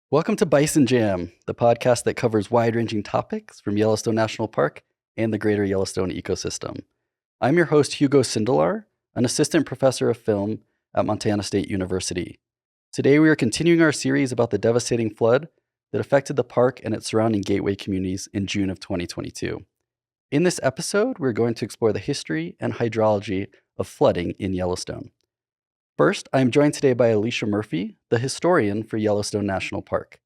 Welcome to Bison Jam, the podcast that covers wide-ranging topics from Yellowstone National Park and the greater Yellowstone ecosystem. I'm your host, Hugo Sindelar, an assistant professor of film at Montana State University. Today, we are continuing our series about the devastating flood that affected the park and its surrounding gateway communities in June of 2022. In this episode, we're going to explore the history and hydrology of flooding in Yellowstone. First, I am joined today by Alicia Murphy, the historian for Yellowstone National Park.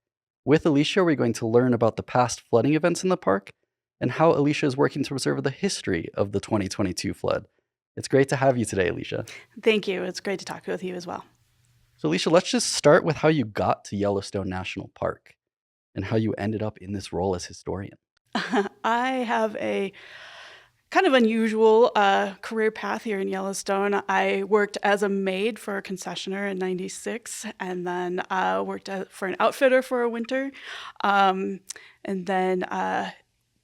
With Alicia, we're going to learn about the past flooding events in the park and how Alicia is working to preserve the history of the 2022 flood. It's great to have you today, Alicia. Thank you. It's great to talk with you as well. So, Alicia, let's just start with how you got to Yellowstone National Park and how you ended up in this role as historian. I have a kind of unusual career path here in Yellowstone. I worked as a maid for a concessionaire in '96, and then worked for an outfitter for a winter, and then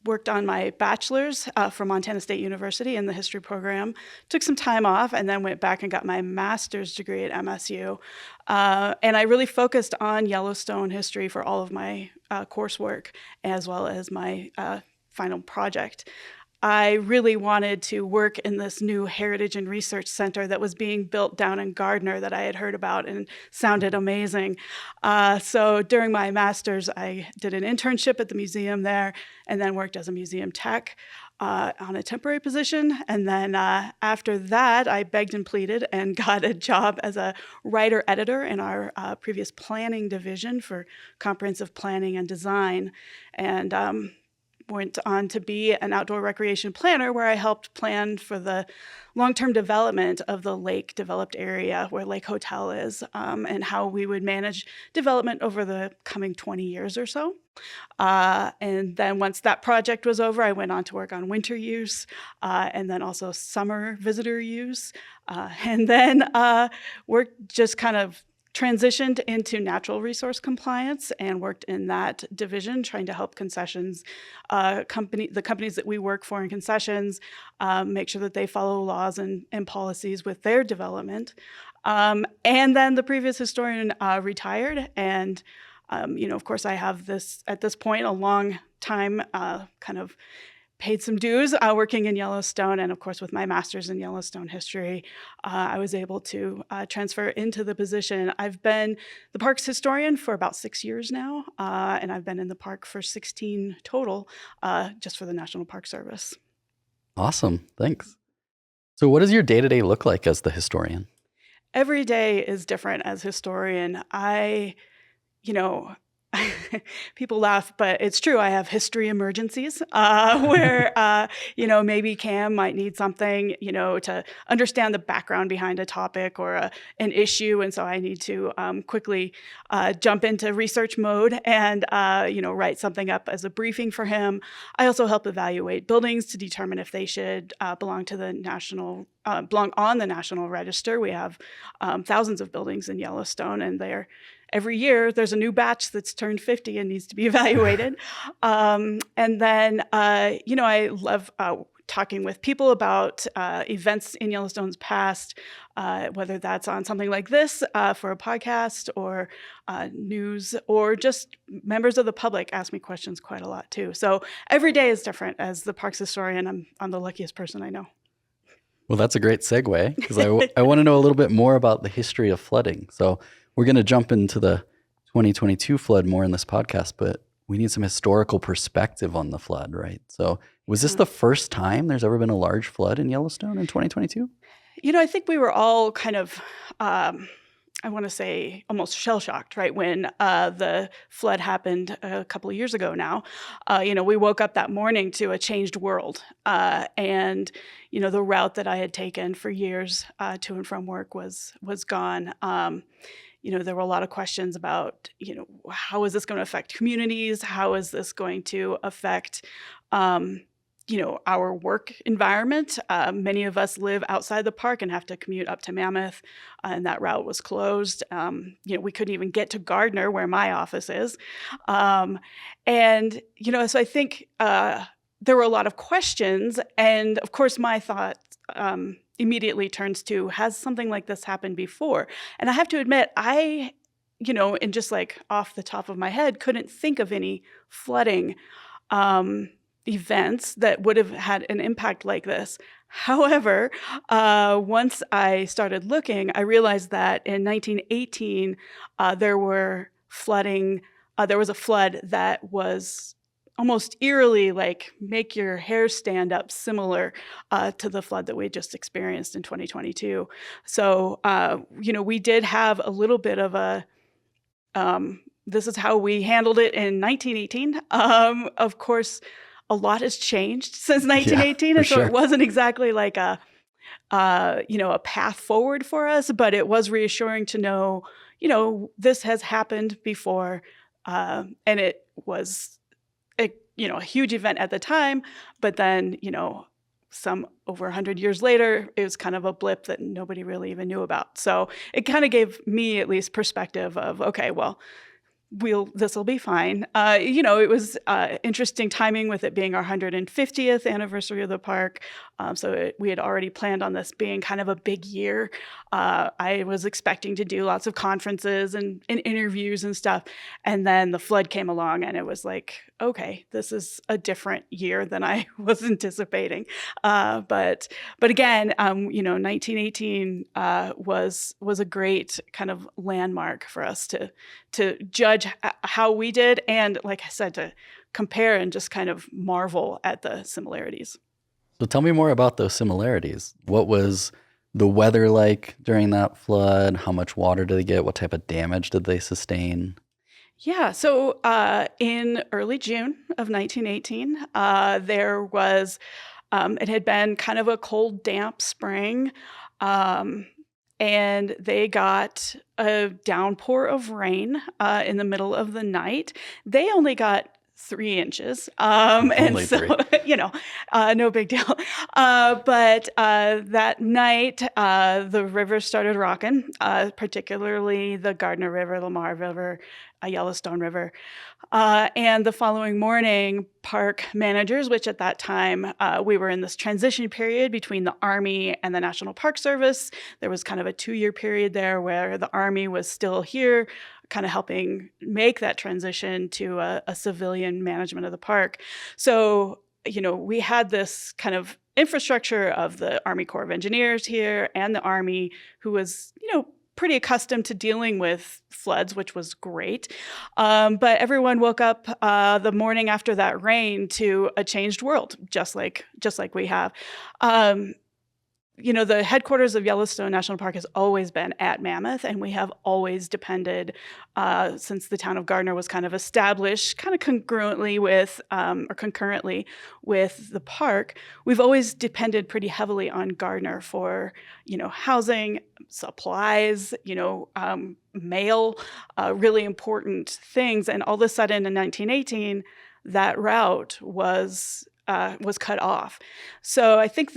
worked on my bachelor's from Montana State University in the history program, took some time off, and then went back and got my master's degree at MSU. And I really focused on Yellowstone history for all of my coursework, as well as my final project. I really wanted to work in this new heritage and research center that was being built down in Gardiner that I had heard about and sounded amazing. So during my master's, I did an internship at the museum there and then worked as a museum tech on a temporary position. And then after that, I begged and pleaded and got a job as a writer-editor in our previous planning division for comprehensive planning and design. And went on to be an outdoor recreation planner where I helped plan for the long-term development of the lake developed area where Lake Hotel is, and how we would manage development over the coming 20 years or so. And then once that project was over, I went on to work on winter use, and then also summer visitor use, and then worked just kind of transitioned into natural resource compliance and worked in that division, trying to help concessions, the companies that we work for in concessions, make sure that they follow laws and policies with their development. And then the previous historian retired, and of course, I have this at this point a long time kind of paid some dues working in Yellowstone, and of course with my master's in Yellowstone history, I was able to transfer into the position. I've been the park's historian for about 6 years now, and I've been in the park for 16 total, just for the National Park Service. Awesome, thanks. So what does your day-to-day look like as the historian? Every day is different as historian. People laugh, but it's true. I have history emergencies where, maybe Cam might need something, to understand the background behind a topic or an issue. And so I need to quickly jump into research mode and, write something up as a briefing for him. I also help evaluate buildings to determine if they should belong on the National Register. We have thousands of buildings in Yellowstone, and every year there's a new batch that's turned 50 and needs to be evaluated. And then, I love talking with people about events in Yellowstone's past, whether that's on something like this for a podcast or news, or just members of the public ask me questions quite a lot too. So every day is different. As the parks historian, I'm the luckiest person I know. Well, that's a great segue, because I want to know a little bit more about the history of flooding. So we're going to jump into the 2022 flood more in this podcast, but we need some historical perspective on the flood, right? So was this the first time there's ever been a large flood in Yellowstone in 2022? I think we were all kind of, I want to say, almost shell-shocked, right, when the flood happened a couple of years ago now. We woke up that morning to a changed world, and the route that I had taken for years to and from work was gone. There were a lot of questions about, how is this going to affect communities? How is this going to affect, our work environment? Many of us live outside the park and have to commute up to Mammoth, and that route was closed. We couldn't even get to Gardiner, where my office is. So I think there were a lot of questions. And of course, my thought immediately turns to, has something like this happened before? And I have to admit, and just like off the top of my head, couldn't think of any flooding events that would have had an impact like this. However, once I started looking, I realized that in 1918, there was a flood that was almost eerily like make your hair stand up, similar to the flood that we just experienced in 2022. So, we did have a little bit of a, this is how we handled it in 1918. Of course, a lot has changed since 1918, for and so sure. it wasn't exactly like a path forward for us, but it was reassuring to know, this has happened before, and it was a huge event at the time, but then, some over 100 years later, it was kind of a blip that nobody really even knew about. So it kind of gave me at least perspective of, okay, well, this will be fine. It was interesting timing with it being our 150th anniversary of the park. We had already planned on this being kind of a big year. I was expecting to do lots of conferences and interviews and stuff. And then the flood came along and it was like, okay, this is a different year than I was anticipating. But again, 1918 was a great kind of landmark for us to judge how we did, and like I said, to compare and just kind of marvel at the similarities. So tell me more about those similarities. What was the weather like during that flood? How much water did they get? What type of damage did they sustain? Yeah, so in early June of 1918, there was, it had been kind of a cold, damp spring, and they got a downpour of rain in the middle of the night. They only got 3 inches. And Only so, 3. no big deal. But that night, the river started rocking, particularly the Gardiner River, Lamar River, Yellowstone River. And the following morning, park managers, which at that time, we were in this transition period between the Army and the National Park Service. There was kind of a 2-year period there where the Army was still here, kind of helping make that transition to a civilian management of the park. So, we had this kind of infrastructure of the Army Corps of Engineers here and the Army, who was, pretty accustomed to dealing with floods, which was great. But everyone woke up the morning after that rain to a changed world, just like we have. The headquarters of Yellowstone National Park has always been at Mammoth, and we have always depended, since the town of Gardiner was kind of established, kind of concurrently with the park, we've always depended pretty heavily on Gardiner for, housing, supplies, mail, really important things. And all of a sudden in 1918, that route was cut off. So I think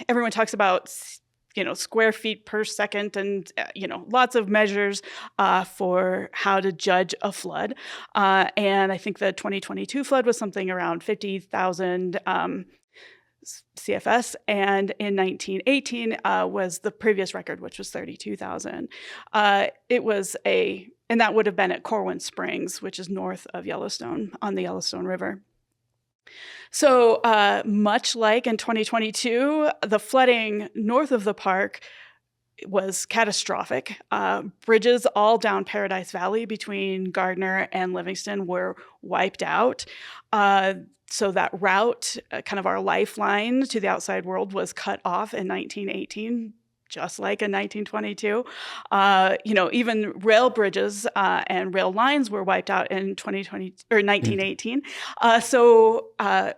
everyone talks about, square feet per second and, lots of measures for how to judge a flood. And I think the 2022 flood was something around 50,000 CFS. And in 1918 was the previous record, which was 32,000. And that would have been at Corwin Springs, which is north of Yellowstone on the Yellowstone River. So much like in 2022, the flooding north of the park was catastrophic. Bridges all down Paradise Valley between Gardiner and Livingston were wiped out. So that route, kind of our lifeline to the outside world, was cut off in 1918. Just like in 1922, even rail bridges and rail lines were wiped out in 2020 or 1918.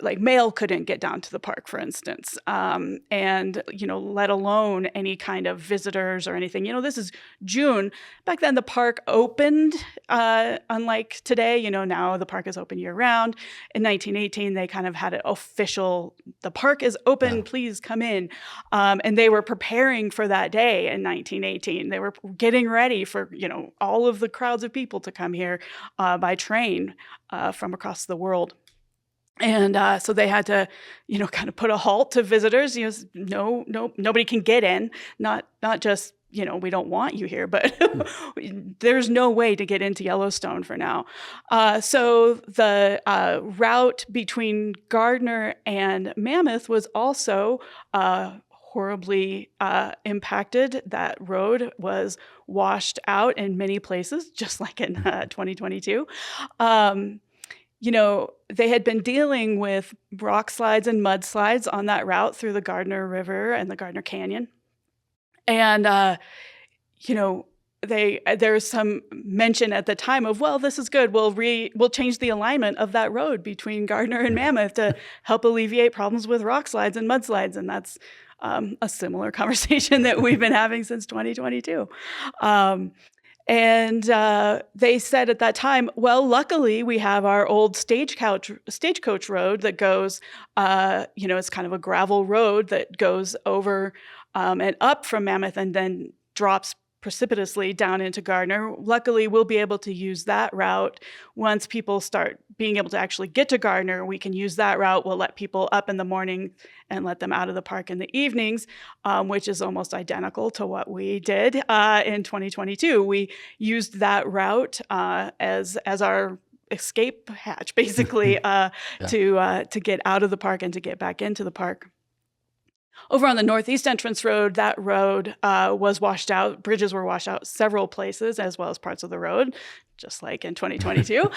Like mail couldn't get down to the park, for instance, and let alone any kind of visitors or anything. This is June. Back then, the park opened, unlike today. Now the park is open year round. In 1918, they kind of had it official. The park is open. Wow. Please come in, and they were preparing for that day in 1918. They were getting ready for, all of the crowds of people to come here by train from across the world. And so they had to, kind of put a halt to visitors. No, nobody can get in. Not just, we don't want you here, but there's no way to get into Yellowstone for now. So the route between Gardiner and Mammoth was also horribly impacted. That road was washed out in many places, just like in 2022. They had been dealing with rock slides and mudslides on that route through the Gardiner River and the Gardiner Canyon. And, there was some mention at the time of, well, this is good. We'll change the alignment of that road between Gardiner and Mammoth to help alleviate problems with rock slides and mudslides. And that's a similar conversation that we've been having since 2022. And they said at that time, well, luckily we have our old stagecoach road that goes, it's kind of a gravel road that goes over and up from Mammoth and then drops precipitously down into Gardiner. Luckily, we'll be able to use that route once people start being able to actually get to Gardiner. We can use that route. We'll let people up in the morning and let them out of the park in the evenings, which is almost identical to what we did in 2022. We used that route as our escape hatch, basically, to get out of the park and to get back into the park. Over on the northeast entrance road, that road was washed out. Bridges were washed out several places, as well as parts of the road, just like in 2022.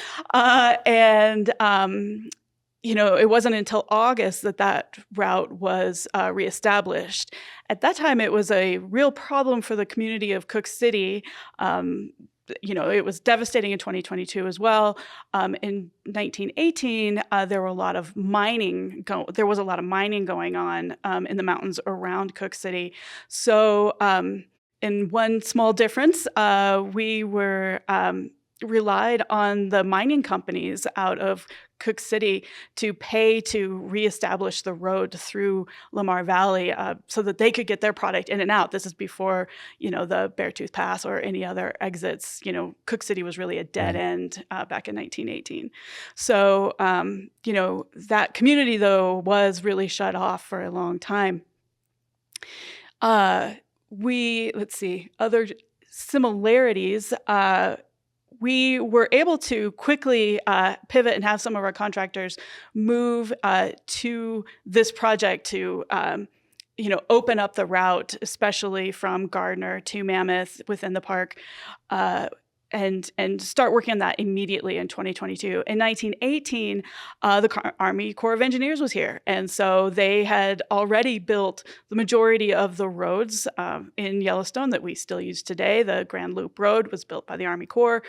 It wasn't until August that route was reestablished. At that time, it was a real problem for the community of Cook City. It was devastating in 2022 as well. In 1918, there was a lot of mining going on in the mountains around Cook City. So, in one small difference, we were relied on the mining companies out of Cook City to pay to reestablish the road through Lamar Valley so that they could get their product in and out. This is before, the Beartooth Pass or any other exits. Cook City was really a dead end back in 1918. So, that community, though, was really shut off for a long time. Other similarities. We were able to quickly pivot and have some of our contractors move to this project to, open up the route, especially from Gardiner to Mammoth within the park, and start working on that immediately in 2022. In 1918, the Army Corps of Engineers was here, and so they had already built the majority of the roads in Yellowstone that we still use today. The Grand Loop Road was built by the Army Corps,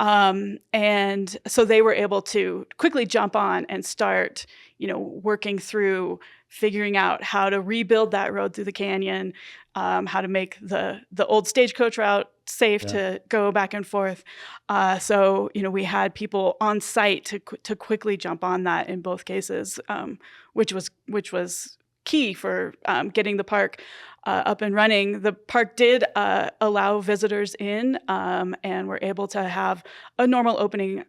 and so they were able to quickly jump on and start, working through figuring out how to rebuild that road through the canyon, how to make the old stagecoach route safe to go back and forth. So, we had people on site to quickly jump on that in both cases, which was key for getting the park up and running. The park did allow visitors in, and were able to have a normal opening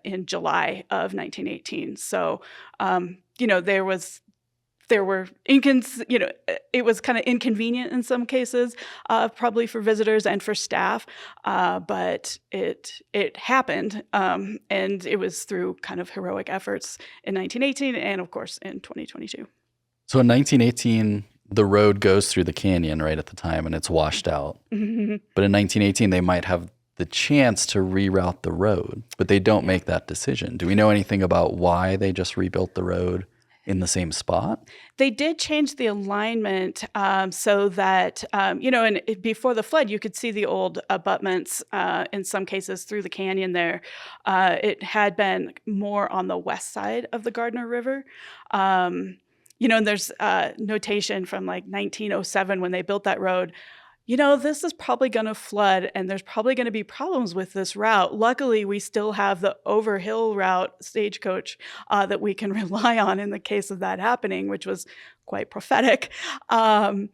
in July of 1918. So, it was kind of inconvenient in some cases, probably for visitors and for staff, but it happened, and it was through kind of heroic efforts in 1918 and, of course, in 2022. So in 1918, the road goes through the canyon right at the time, and it's washed out. Mm-hmm. But in 1918, they might have the chance to reroute the road, but they don't make that decision. Do we know anything about why they just rebuilt the road in the same spot? They did change the alignment so that, and before the flood, you could see the old abutments in some cases through the canyon there. It had been more on the west side of the Gardiner River. And there's notation from like 1907 when they built that road. This is probably going to flood, and there's probably going to be problems with this route. Luckily, we still have the overhill route stagecoach that we can rely on in the case of that happening, which was quite prophetic. And,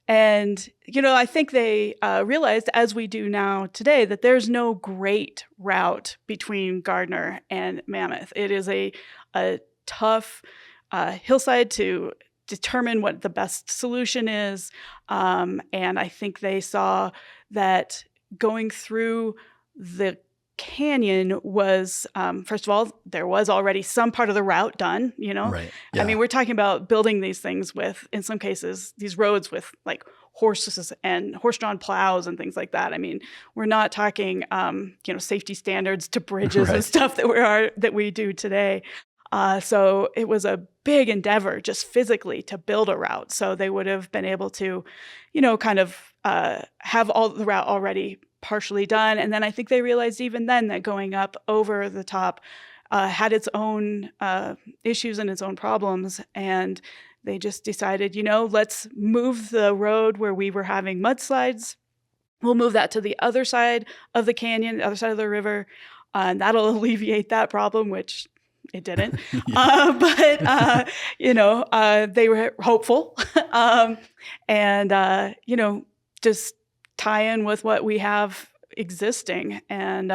I think they realized, as we do now today, that there's no great route between Gardiner and Mammoth. It is a tough hillside to determine what the best solution is. And I think they saw that going through the canyon was, first of all, there was already some part of the route done, Right. Yeah. I mean, we're talking about building these things with, in some cases, these roads with like horses and horse-drawn plows and things like that. I mean, we're not talking, safety standards to bridges and stuff that we do today. So it was a big endeavor just physically to build a route. So they would have been able to, kind of have all the route already partially done. And then I think they realized even then that going up over the top had its own issues and its own problems. And they just decided, let's move the road where we were having mudslides. We'll move that to the other side of the canyon, the other side of the river. And that'll alleviate that problem, which it didn't. They were hopeful. Just tie in with what we have existing. And,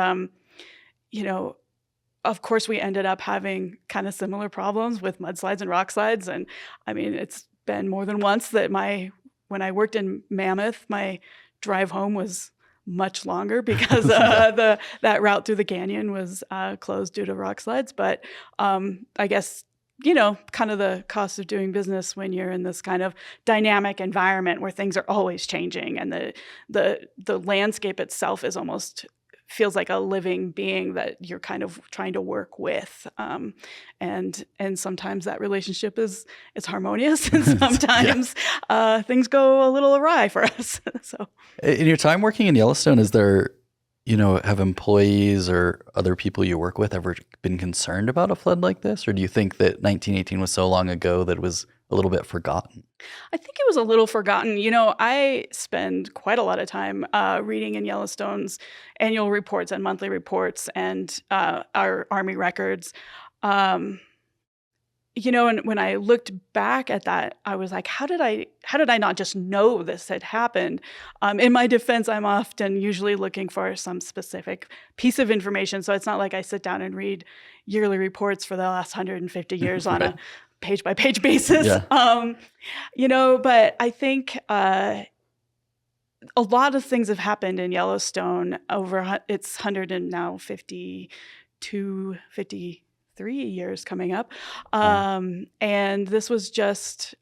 of course, we ended up having kind of similar problems with mudslides and rock slides. And I mean, it's been more than once that when I worked in Mammoth, my drive home was much longer because that route through the canyon was closed due to rock slides. But I guess, kind of the cost of doing business when you're in this kind of dynamic environment where things are always changing and the landscape itself is almost feels like a living being that you're kind of trying to work with. And sometimes that relationship is harmonious and sometimes things go a little awry for us. So in your time working in Yellowstone, is there, have employees or other people you work with ever been concerned about a flood like this? Or do you think that 1918 was so long ago that it was a little bit forgotten? I think it was a little forgotten. I spend quite a lot of time reading in Yellowstone's annual reports and monthly reports and our Army records. And when I looked back at that, I was like, how did I not just know this had happened? In my defense, I'm often usually looking for some specific piece of information. So it's not like I sit down and read yearly reports for the last 150 years on a page-by-page basis. Yeah. But I think a lot of things have happened in Yellowstone over its 53 years coming up. And this was just,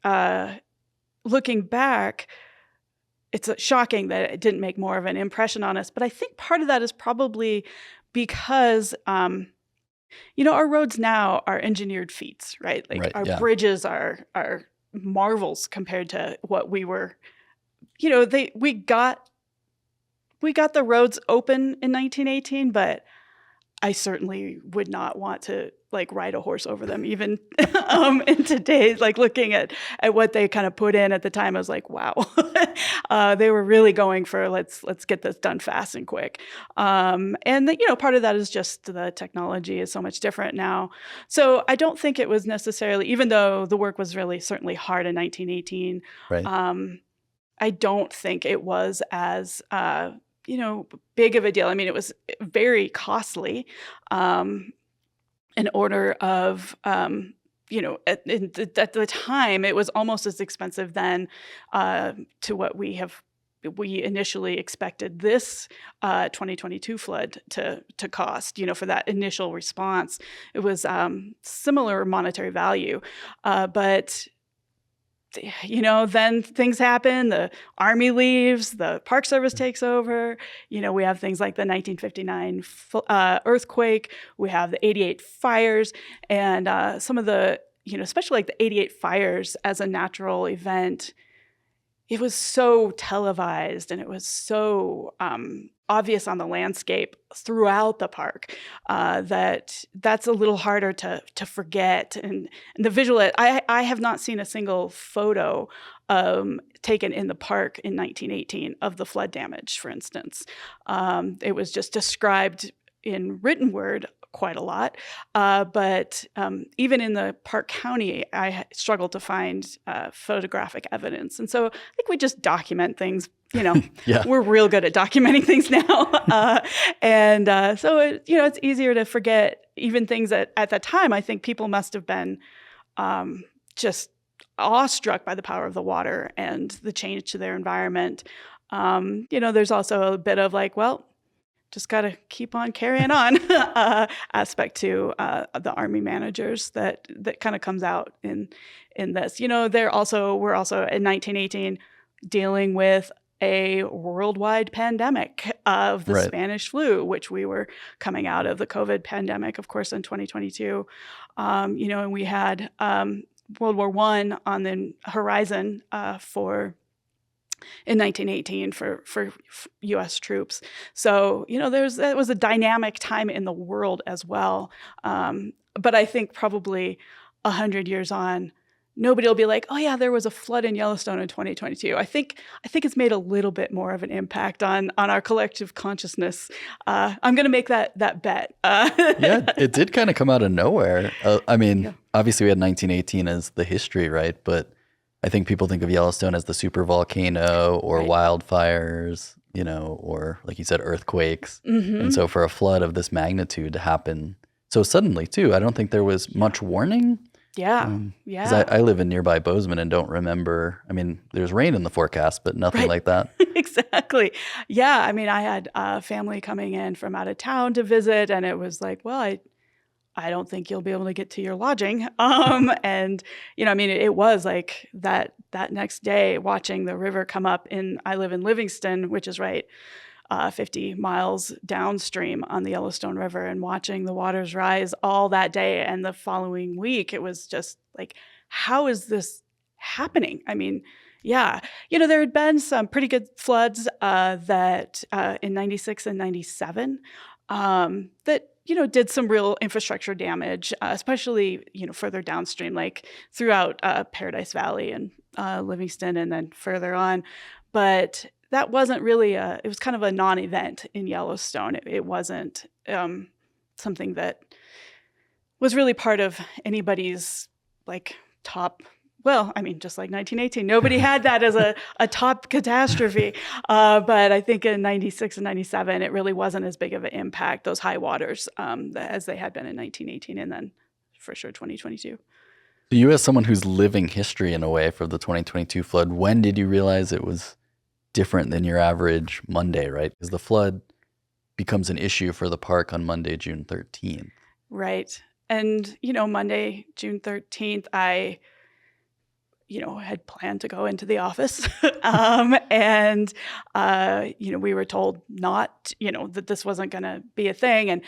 looking back, it's shocking that it didn't make more of an impression on us. But I think part of that is probably because our roads now are engineered feats, right? Like our bridges are marvels compared to what we were. We got the roads open in 1918, but I certainly would not want to ride a horse over them even in today, looking at what they kind of put in at the time. I was like, wow, they were really going for let's get this done fast and quick. And part of that is just the technology is so much different now. So I don't think it was necessarily, even though the work was really certainly hard in 1918, I don't think it was as big of a deal. I mean, it was very costly. In order of, at the time, it was almost as expensive then to what we initially expected this 2022 flood to cost, for that initial response. It was similar monetary value, but then things happen, the Army leaves, the Park Service takes over. We have things like the 1959 earthquake, we have the 88 fires, and some of the, especially like the 88 fires as a natural event, it was so televised and it was so obvious on the landscape throughout the park that's a little harder to forget. And the visual, I have not seen a single photo taken in the park in 1918 of the flood damage, for instance. It was just described in written word quite a lot. But even in the Park County, I struggled to find photographic evidence. And so I think we just document things. We're real good at documenting things now. So it's easier to forget, even things that at the time, I think people must have been just awestruck by the power of the water and the change to their environment. There's also a bit of like, well, just got to keep on carrying on aspect to the Army managers that kind of comes out in this. We're also in 1918 dealing with a worldwide pandemic of the Spanish flu, which we were coming out of the COVID pandemic, of course, in 2022. And we had World War I on the horizon in 1918 for U.S. troops. So, that was a dynamic time in the world as well. But I think probably 100 years on, nobody will be like, oh yeah, there was a flood in Yellowstone in 2022. I think it's made a little bit more of an impact on our collective consciousness. I'm going to make that bet. Yeah, it did kind of come out of nowhere. Obviously we had 1918 as the history, right? But I think people think of Yellowstone as the super volcano or wildfires, or like you said, earthquakes. Mm-hmm. And so for a flood of this magnitude to happen so suddenly too, I don't think there was much warning. Yeah. Because I live in nearby Bozeman and don't remember. I mean, there's rain in the forecast, but nothing like that. Exactly. Yeah. I mean, I had family coming in from out of town to visit, and it was like, well, I don't think you'll be able to get to your lodging. And, it was like that next day watching the river come up I live in Livingston, which is right 50 miles downstream on the Yellowstone River, and watching the waters rise all that day. And the following week, it was just like, how is this happening? I mean, yeah, there had been some pretty good floods that in 96 and 97 that, did some real infrastructure damage, especially, further downstream, like throughout Paradise Valley and Livingston and then further on. But that wasn't really it was kind of a non-event in Yellowstone. It wasn't something that was really part of anybody's like top, just like 1918, nobody had that as a top catastrophe. But I think in 96 and 97, it really wasn't as big of an impact, those high waters, as they had been in 1918 and then for sure 2022. So you as someone who's living history in a way for the 2022 flood, when did you realize it was different than your average Monday, right? Because the flood becomes an issue for the park on Monday, June 13th. Right. And, Monday, June 13th, I, had planned to go into the office. And, we were told not, that this wasn't going to be a thing. And,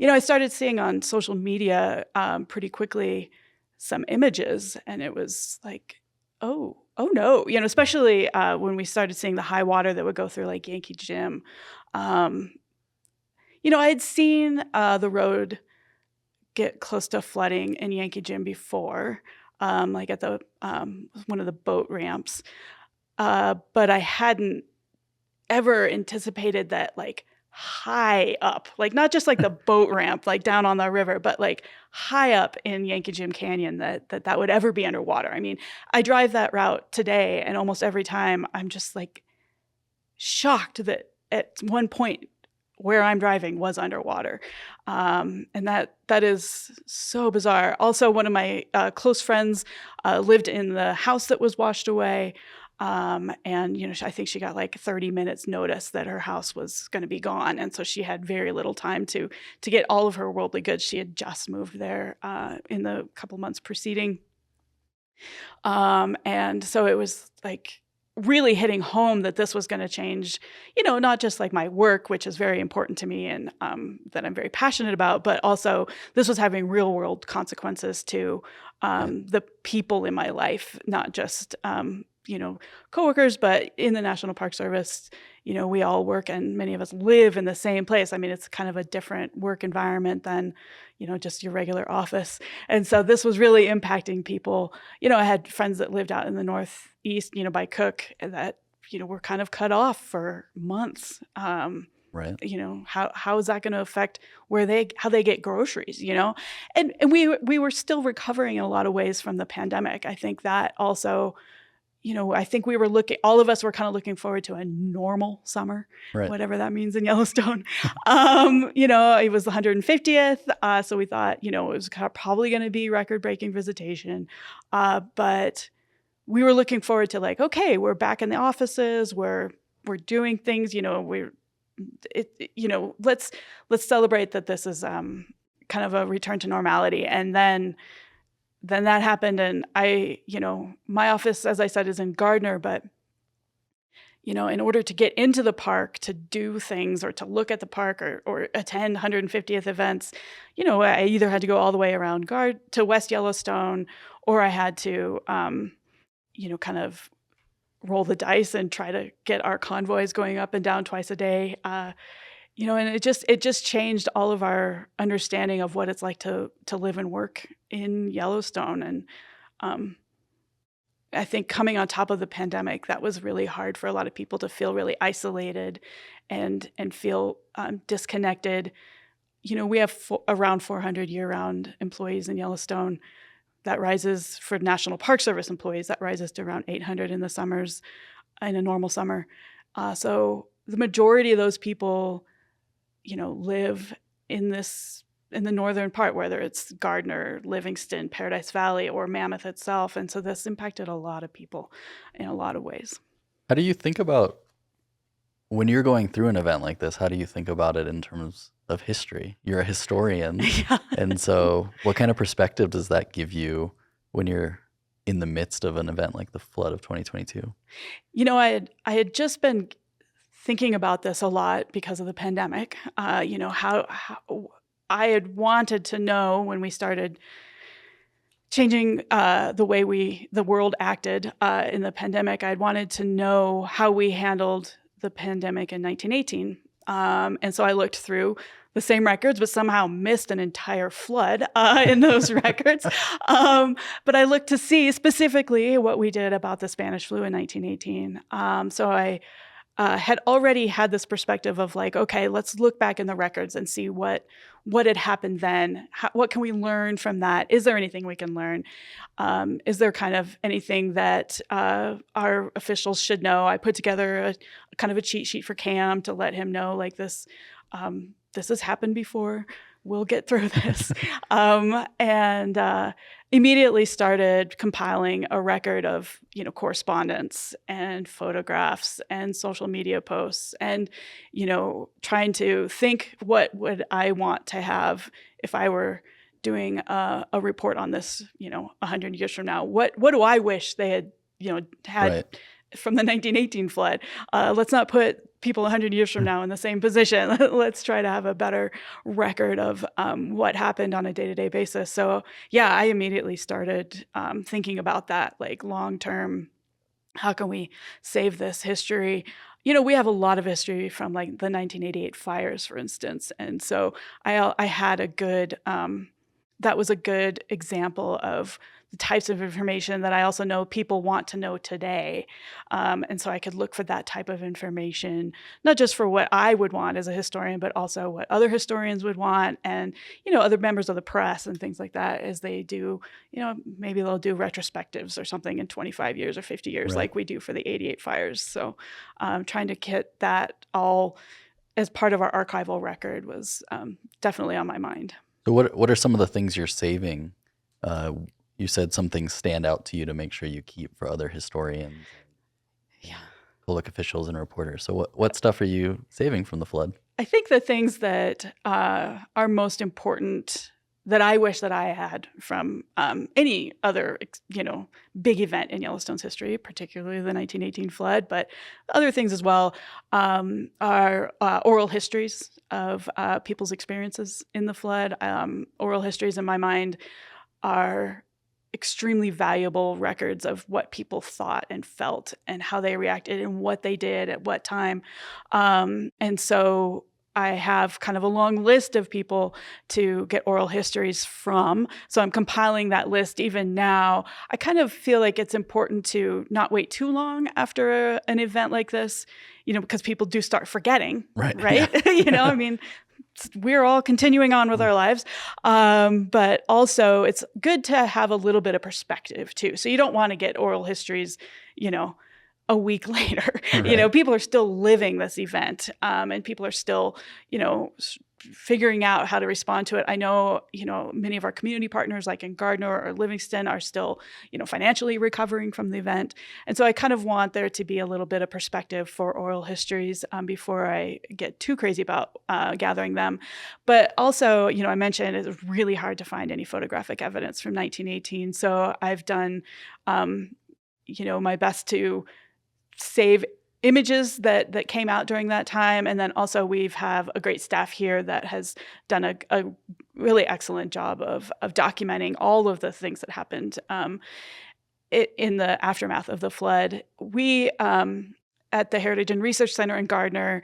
I started seeing on social media pretty quickly some images, and it was like, oh no, especially when we started seeing the high water that would go through like Yankee Jim. I had seen the road get close to flooding in Yankee Jim before, like at the one of the boat ramps. But I hadn't ever anticipated that like high up, like not just like the boat ramp, like down on the river, but like high up in Yankee Jim Canyon that would ever be underwater. I mean, I drive that route today, and almost every time I'm just like shocked that at one point where I'm driving was underwater. And that is so bizarre. Also, one of my close friends lived in the house that was washed away. And, I think she got like 30 minutes notice that her house was going to be gone. And so she had very little time to get all of her worldly goods. She had just moved there in the couple months preceding. And so it was like really hitting home that this was going to change, not just like my work, which is very important to me and that I'm very passionate about, but also this was having real world consequences to the people in my life, not just coworkers, but in the National Park Service, we all work and many of us live in the same place. I mean, it's kind of a different work environment than, just your regular office. And so this was really impacting people. I had friends that lived out in the Northeast, by Cook, that, were kind of cut off for months. Right. How is that going to affect how they get groceries, and we were still recovering in a lot of ways from the pandemic. I think that also, I think all of us were kind of looking forward to a normal summer, Right. whatever that means in Yellowstone. It was the 150th. So we thought, it was probably going to be record-breaking visitation. But we were looking forward to like, okay, we're back in the offices, we're doing things, let's celebrate that this is kind of a return to normality. And then that happened, and my office, as I said, is in Gardiner, but in order to get into the park to do things or to look at the park or attend 150th events, I either had to go all the way around to West Yellowstone, or I had to kind of roll the dice and try to get our convoys going up and down twice a day. And it just changed all of our understanding of what it's like to live and work in Yellowstone. And I think coming on top of the pandemic, that was really hard for a lot of people to feel really isolated and feel disconnected. We have around 400 year-round employees in Yellowstone. That rises for National Park Service employees. That rises to around 800 in the summers, in a normal summer. So the majority of those people, live in the northern part, whether it's Gardiner, Livingston, Paradise Valley, or Mammoth itself. And so this impacted a lot of people in a lot of ways. How do you think about when you're going through an event like this? How do you think about it in terms of history? You're a historian. Yeah. And so what kind of perspective does that give you when you're in the midst of an event like the flood of 2022? I had just been thinking about this a lot because of the pandemic. How I had wanted to know when we started changing the way the world acted in the pandemic. I'd wanted to know how we handled the pandemic in 1918. And so I looked through the same records, but somehow missed an entire flood in those records. But I looked to see specifically what we did about the Spanish flu in 1918. So I had already had this perspective of like, okay, let's look back in the records and see what had happened then. What can we learn from that? Is there anything we can learn? Is there kind of anything that our officials should know? I put together a kind of a cheat sheet for Cam to let him know like this has happened before. We'll get through this. And immediately started compiling a record of, correspondence and photographs and social media posts and, trying to think what would I want to have if I were doing a report on this, 100 years from now. What do I wish they had, had Right. from the 1918 flood? Let's not put people 100 years from now in the same position. Let's try to have a better record of what happened on a day-to-day basis. So yeah, I immediately started thinking about that, like long-term, how can we save this history? We have a lot of history from like the 1988 fires, for instance. And so I had that was a good example of the types of information that I also know people want to know today. And so I could look for that type of information, not just for what I would want as a historian, but also what other historians would want and, other members of the press and things like that as they do, maybe they'll do retrospectives or something in 25 years or 50 years Right. like we do for the 88 fires. So trying to get that all as part of our archival record was definitely on my mind. So what are some of the things you're saving? You said some things stand out to you to make sure you keep for other historians, Yeah. public officials, and reporters. So what stuff are you saving from the flood? I think the things that are most important that I wish that I had from any other, big event in Yellowstone's history, particularly the 1918 flood, but other things as well, are oral histories of people's experiences in the flood. Oral histories, in my mind, are extremely valuable records of what people thought and felt and how they reacted and what they did at what time. And so I have kind of a long list of people to get oral histories from. So I'm compiling that list even now. I kind of feel like it's important to not wait too long after an event like this, because people do start forgetting, Right. right? Yeah. I mean, we're all continuing on with our lives. But also it's good to have a little bit of perspective too. So you don't want to get oral histories, a week later. Right. People are still living this event, and people are still, figuring out how to respond to it. I know, many of our community partners like in Gardiner or Livingston are still, financially recovering from the event. And so I kind of want there to be a little bit of perspective for oral histories before I get too crazy about gathering them. But also, I mentioned it's really hard to find any photographic evidence from 1918. So I've done, my best to save images that came out during that time. And then also we have a great staff here that has done a really excellent job of documenting all of the things that happened in the aftermath of the flood. We, at the Heritage and Research Center in Gardiner,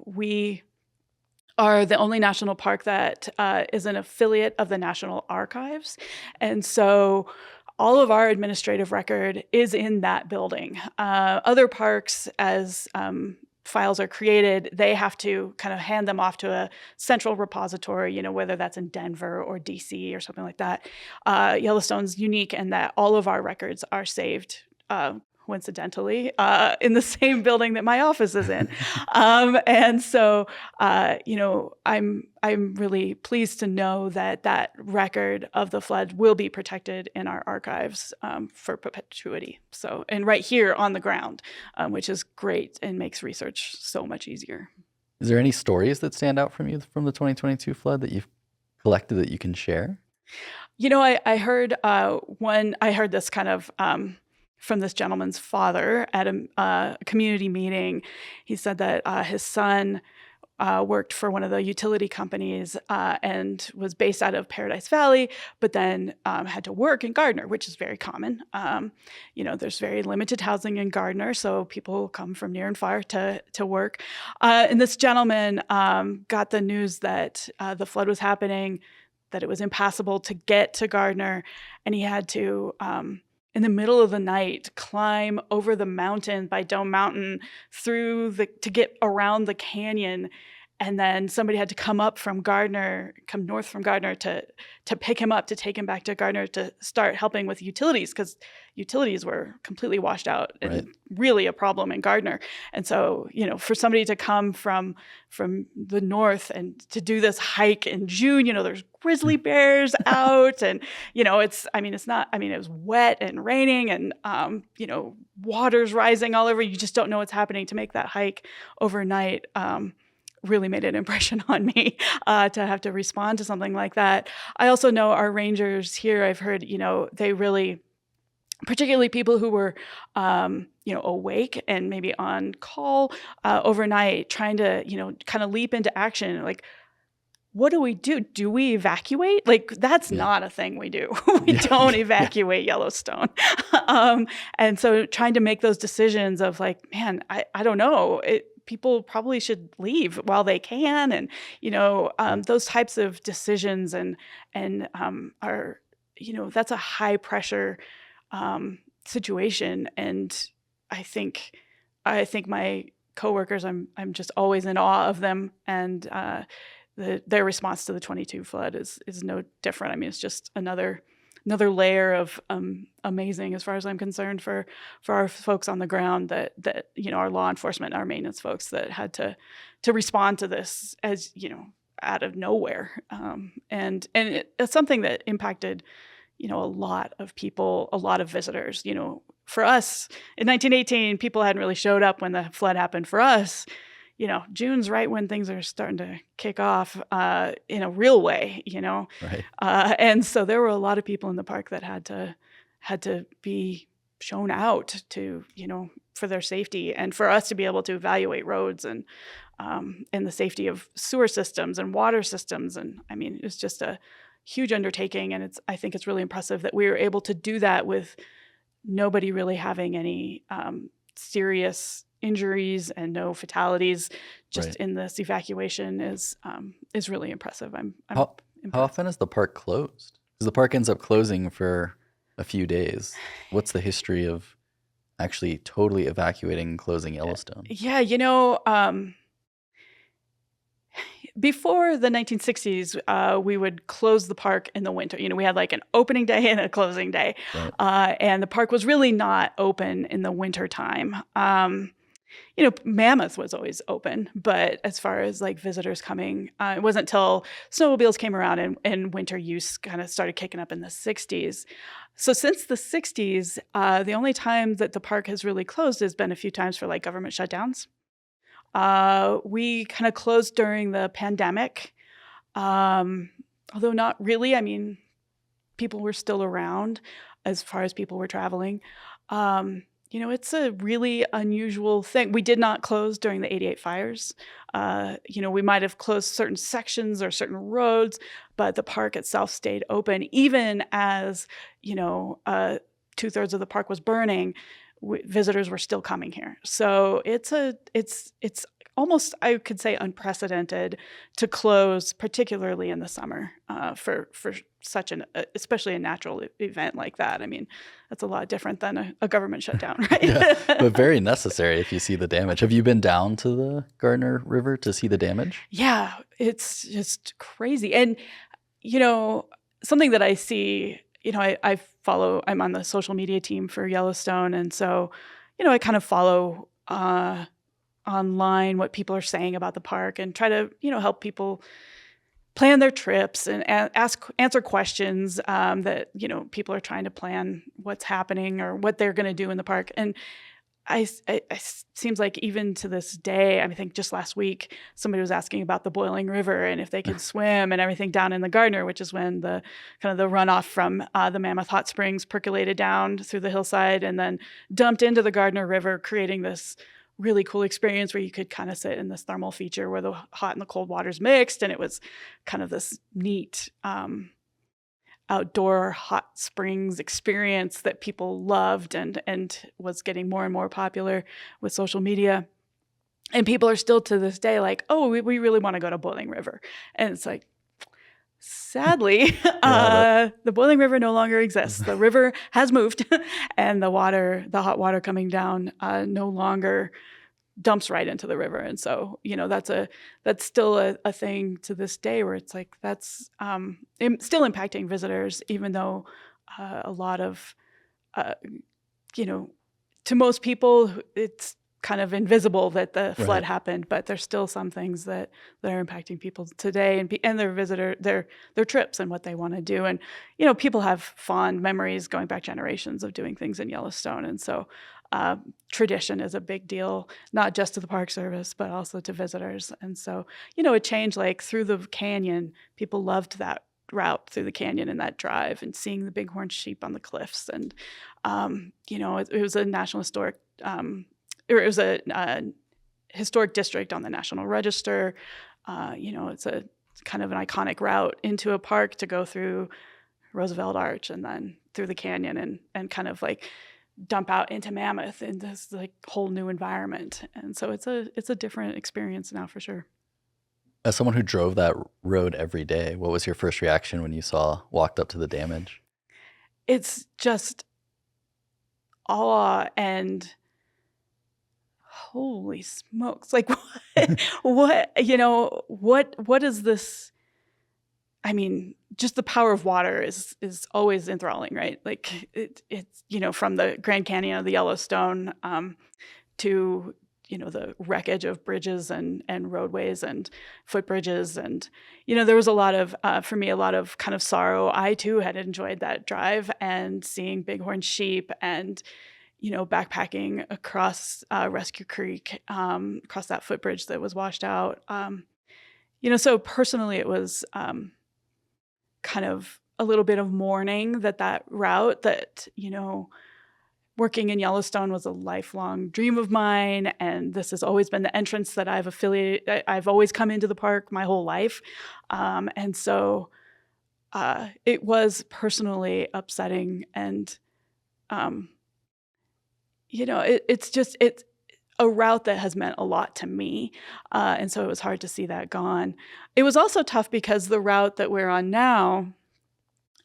we are the only national park that is an affiliate of the National Archives. And so all of our administrative record is in that building. Other parks, as files are created, they have to kind of hand them off to a central repository, whether that's in Denver or DC or something like that. Yellowstone's unique in that all of our records are saved coincidentally, in the same building that my office is in. And so, I'm really pleased to know that record of the flood will be protected in our archives for perpetuity. So, and right here on the ground, which is great and makes research so much easier. Is there any stories that stand out from you from the 2022 flood that you've collected that you can share? I heard I heard this kind of from this gentleman's father at a community meeting. He said that his son worked for one of the utility companies and was based out of Paradise Valley, but then had to work in Gardiner, which is very common. There's very limited housing in Gardiner, so people come from near and far to work. And this gentleman got the news that the flood was happening, that it was impossible to get to Gardiner, and he had to in the middle of the night, climb over the mountain by Dome Mountain to get around the canyon. And then somebody had to come north from Gardiner to pick him up, to take him back to Gardiner to start helping with utilities, because utilities were completely washed out and really a problem in Gardiner. And so, for somebody to come from the north and to do this hike in June, there's grizzly bears out, and it was wet and raining, and water's rising all over. You just don't know what's happening. To make that hike overnight really made an impression on me to have to respond to something like that. I also know our rangers here, I've heard, they really, particularly people who were, awake and maybe on call overnight, trying to, kind of leap into action. Like, what do we do? Do we evacuate? Like, that's not a thing we do. We don't evacuate Yellowstone. And so trying to make those decisions of like, man, I don't know. People probably should leave while they can. And, those types of decisions and are, that's a high pressure situation. And I think my coworkers, I'm just always in awe of them. And their response to the 22 flood is no different. I mean, it's just another layer of amazing, as far as I'm concerned, for our folks on the ground that our law enforcement, our maintenance folks that had to respond to this as out of nowhere, and it's something that impacted a lot of people, a lot of visitors. For us in 1918, people hadn't really showed up when the flood happened. For us, June's right when things are starting to kick off in a real way, Right. And so there were a lot of people in the park that had to be shown out to, for their safety, and for us to be able to evaluate roads and the safety of sewer systems and water systems. And I mean, it's just a huge undertaking, and I think it's really impressive that we were able to do that with nobody really having any serious injuries and no fatalities just in this evacuation is really impressive. I'm How impressed. often is the park closed? Because the park ends up closing for a few days. What's the history of actually totally evacuating and closing Yellowstone? Yeah, before the 1960s, we would close the park in the winter. We had like an opening day and a closing day. Right. And the park was really not open in the winter time. Mammoth was always open, but as far as like visitors coming, it wasn't until snowmobiles came around and winter use kind of started kicking up in the 60s. So since the 60s, the only time that the park has really closed has been a few times for like government shutdowns. We kind of closed during the pandemic, although not really. I mean, people were still around as far as people were traveling. It's a really unusual thing. We did not close during the 88 fires. We might have closed certain sections or certain roads, but the park itself stayed open, even as, 2/3 of the park was burning. Visitors were still coming here. So it's almost, I could say, unprecedented to close, particularly in the summer, for such especially a natural event like that. I mean, that's a lot different than a government shutdown, right? Yeah, but very necessary if you see the damage. Have you been down to the Gardiner River to see the damage? Yeah, it's just crazy. And, something that I see, I'm on the social media team for Yellowstone. And so, I kind of follow online what people are saying about the park and try to, help people plan their trips and answer questions that, people are trying to plan what's happening or what they're going to do in the park. And I seems like even to this day, I think just last week, somebody was asking about the boiling river and if they could swim and everything down in the Gardiner, which is when the kind of the runoff from the Mammoth hot springs percolated down through the hillside and then dumped into the Gardiner River, creating this really cool experience where you could kind of sit in this thermal feature where the hot and the cold waters mixed. And it was kind of this neat outdoor hot springs experience that people loved and was getting more and more popular with social media. And people are still to this day like, oh, we really want to go to Boiling River. And it's like, sadly, the Boiling River no longer exists. The river has moved and the hot water coming down no longer dumps right into the river. And so, that's still a thing to this day where it's like, that's still impacting visitors, even though a lot of, to most people, it's kind of invisible that the flood happened, but there's still some things that are impacting people today and their trips and what they want to do. And, people have fond memories going back generations of doing things in Yellowstone. And so tradition is a big deal, not just to the Park Service, but also to visitors. And so, it changed like through the canyon. People loved that route through the canyon and that drive and seeing the bighorn sheep on the cliffs. And, it was a national historic, or it was a historic district on the National Register. It's a kind of an iconic route into a park to go through Roosevelt Arch and then through the canyon and kind of like dump out into Mammoth in this like whole new environment. And so it's a different experience now for sure. As someone who drove that road every day, what was your first reaction when you walked up to the damage? It's just awe and holy smokes. Like what is this? I mean, just the power of water is always enthralling, right? Like it's from the Grand Canyon of the Yellowstone to the wreckage of bridges and roadways and footbridges. And there was a lot of for me a lot of kind of sorrow. I too had enjoyed that drive and seeing bighorn sheep and backpacking across Rescue Creek, across that footbridge that was washed out. So personally it was kind of a little bit of mourning that route that, working in Yellowstone was a lifelong dream of mine. And this has always been the entrance that I've always come into the park my whole life. And so it was personally upsetting. And, it's a route that has meant a lot to me. And so it was hard to see that gone. It was also tough because the route that we're on now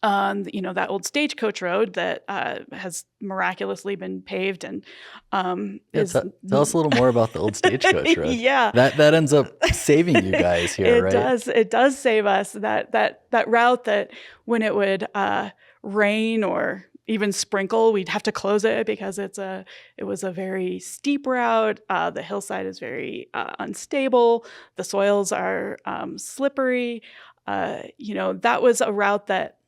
that old stagecoach road that has miraculously been paved and tell us a little more about the old stagecoach road. Yeah, that ends up saving you guys here, right? It does save us. That route that when it would rain or even sprinkle, we'd have to close it because it was a very steep route. The hillside is very unstable. The soils are slippery. That was a route that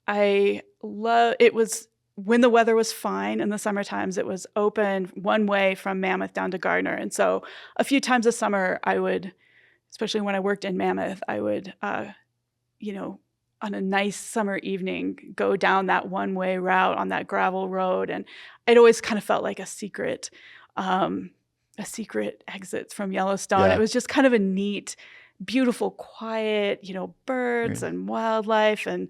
I love. It was when the weather was fine in the summer times, it was open one way from Mammoth down to Gardiner. And so a few times a summer I would, especially when I worked in Mammoth, I would, on a nice summer evening, go down that one-way route on that gravel road. And it always kind of felt like a secret exit from Yellowstone. Yeah. It was just kind of a neat, beautiful, quiet, birds and wildlife and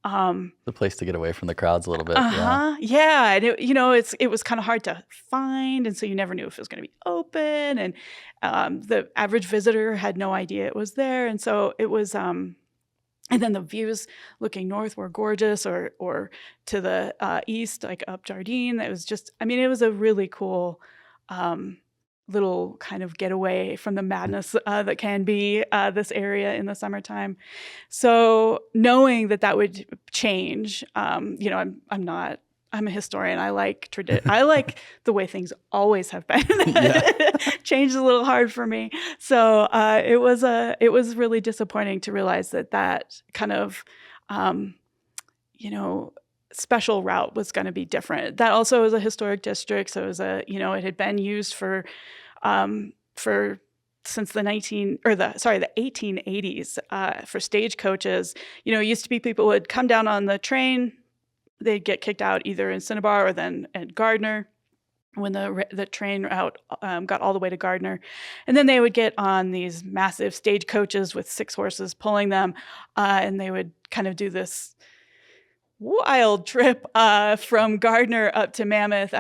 the place to get away from the crowds a little bit. Yeah. And it was kind of hard to find. And so you never knew if it was going to be open. And the average visitor had no idea it was there. And so it was, and then the views looking north were gorgeous or to the east, like up Jardine. It was just, it was a really cool little kind of getaway from the madness that can be this area in the summertime. So knowing that would change, I'm a historian. I like I like the way things always have been. Change is a little hard for me. So it was really disappointing to realize that kind of, special route was going to be different. That also was a historic district. So it was it had been used since the 1880s for stagecoaches. It used to be people would come down on the train, they'd get kicked out either in Cinnabar or then at Gardiner when the train route got all the way to Gardiner. And then they would get on these massive stagecoaches with 6 horses pulling them, and they would kind of do this wild trip from Gardiner up to Mammoth.